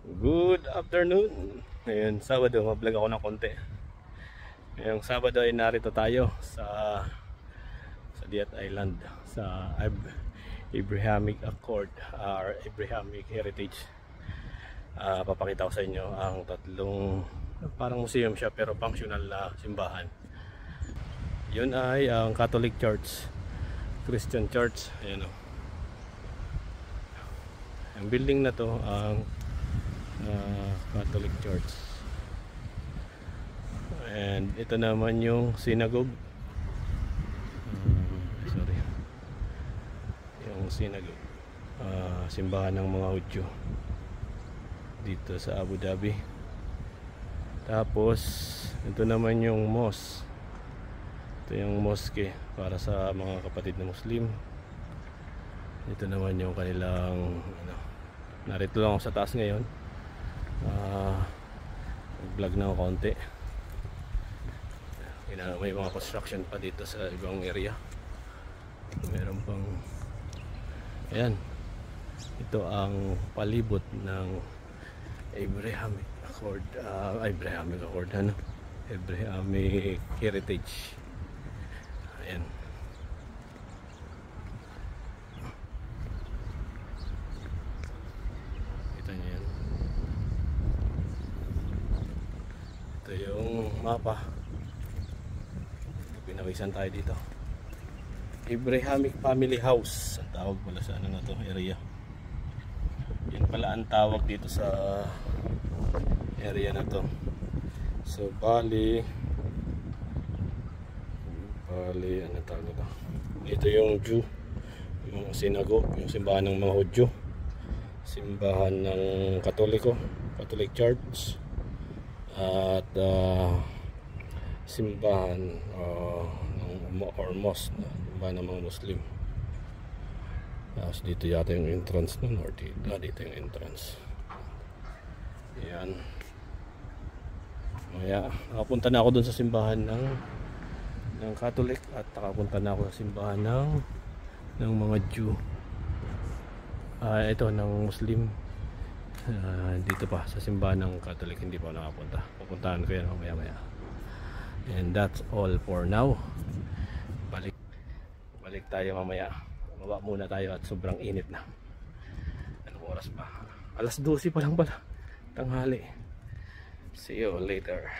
Good afternoon. Ngayon Sabado, mag-vlog ako ng konti. Ngayong Sabado ay narito tayo sa Diat Island, sa Abrahamic Accord or Abrahamic Heritage. Papakita ko sa inyo ang tatlong, parang museum siya pero functional na simbahan. Yun ay ang Catholic Church, Christian Church. Ayan o. Ang building na to ang Catholic Church, and ito naman yung synagogue. Sorry, yung synagogue, simbahan ng mga Hudyo dito sa Abu Dhabi. Tapos ito naman yung mosque. Ito yung mosque para sa mga kapatid na Muslim. Ito naman yung kanilang narito lang ako sa taas ngayon. Vlog na ako konti. May mga construction pa dito sa ibang area. Meron pang, ayan, ito ang palibot ng Abrahamic Accord, Abrahamic Heritage. Ayan. Kita niyo yan. Ito yung mapa. Pinawisan tayo dito. Abrahamic Family House ang tawag pala sa ano na to, area. Yan pala ang tawag dito sa area na to. So Bali, ano tawag nito? Ito yung Jew, yung synagogue, yung simbahan ng mga Hudyo, simbahan ng Catholic Church, at simbahan or mosque, simbahan ng mga Muslim. Tapos dito yata yung entrance nun, or dito yung entrance. Ayan. Kaya nakapunta na ako dun sa simbahan ng Catholic, at nakapunta na ako sa simbahan ng mga Jew. Ito ng Muslim. Dito pa sa simbahan ng Catholic hindi pa nakapunta. Pupuntahan ko yan mamaya. And that's all for now. Balik tayo mamaya. Baba muna tayo at sobrang init na. Anong oras pa? Alas 12 pa lang pala, tanghali. See you later.